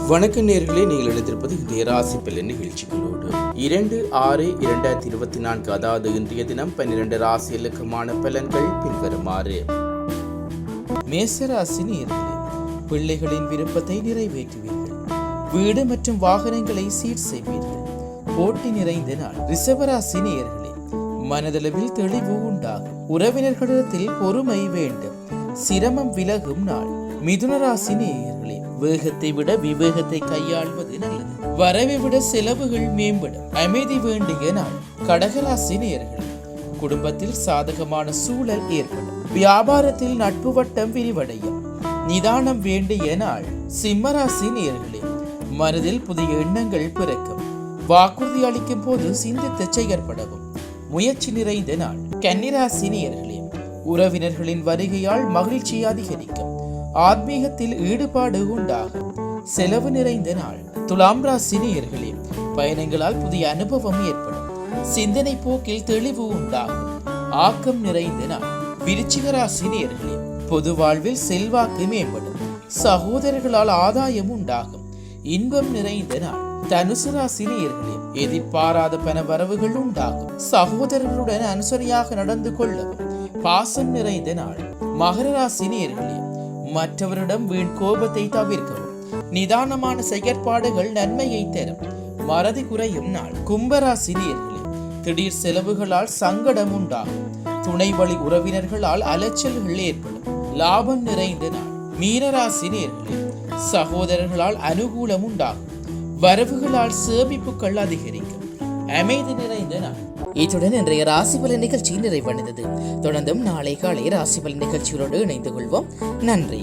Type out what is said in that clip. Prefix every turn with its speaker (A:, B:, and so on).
A: வணக்கம் நேயர்களே, நீங்கள் இணைந்திருப்பது இன்றைய ராசி பலன் நிகழ்ச்சிகளோடு 2/6/2024, அதாவது இன்றைய தினம் 12 ராசிகளுக்குமான பலன்கள் பின்வருமாறு. மேசராசி நேயர்களே, பிள்ளைகளின் விருப்பத்தை நிறைவேற்றுவீர்கள். வீடு மற்றும் வாகனங்களை சீர் செய்வீர்கள். போட்டி நிறைந்த நாள். ரிஷபராசி நேயர்களே, மனதளவில் தெளிவு உண்டாகும். உறவினர்களிடத்தில் பொறுமை வேண்டும். சிரமம் விலகும் நாள். மிதுனராசி நேயர்களே, வேகத்தை விட விவேகத்தை கையாள்வது நல்லது. வரவை விட செலவுகள் மேம்படும். அமைதி வேண்டிய நாள். கடகராசி நேயர்களே, குடும்பத்தில் சாதகமான சூழல் ஏற்படும். வியாபாரத்தில் நட்பு வட்டம் விரிவடையும். நிதானம் வேண்டிய நாள். சிம்மராசி நேயர்களே, மனதில் புதிய எண்ணங்கள் பிறக்கும். வாக்குறுதி அளிக்கும் போது சிந்தித்து செயற்படவும். முயற்சி நிறைந்த நாள். கன்னிராசி நேயர்களே, உறவினர்களின் வருகையால் மகிழ்ச்சி அதிகரிக்கும். ஆத்மீகத்தில் ஈடுபாடு உண்டாகும். செலவு நிறைந்த நாள். துலாம் ராசி நேயர்களே, பயணங்களால் புதிய அனுபவம் ஏற்படும். சிந்தனை போக்கில் தெளிவு உண்டாகும். ஆக்கம் நிறைந்த நாள். விருச்சிக ராசி நேயர்களே, பொது வாழ்வில் செல்வாக்கு மேம்படும். சகோதரர்களால் ஆதாயம் உண்டாகும். இன்பம் நிறைந்த நாள். தனுசு ராசி நேயர்களே, எதிர்பாராத பண வரவுகள் உண்டாகும். சகோதரர்களுடன் அனுசரியாக நடந்து கொள்ளவும். பாசம் நிறைந்த நாள். மகர ராசி நேயர்களே, மற்றவரிடம் வீண் கோபத்தை தவிர்க்கவும். நிதானமான செயற்பாடுகள் நன்மையை தரும். மறதி குறையும் நாள். கும்பராசி நேயர்களே, திடீர் செலவுகளால் சங்கடம் உண்டாகும். துணை வழி உறவினர்களால் அலைச்சல்கள் ஏற்படும். லாபம் நிறைந்த நாள். மீனராசி நேயர்களே, சகோதரர்களால் அனுகூலம் உண்டாகும். வரவுகளால் சேமிப்புகள் அதிகரிக்கும். அமைதி நிறைந்த நாள். இத்துடன் இன்றைய ராசி பலன் நிகழ்ச்சி நிறைவடைந்தது. தொடர்ந்தும் நாளை காலை ராசி பலன் நிகழ்ச்சிகளோடு இணைந்து கொள்வோம். நன்றி.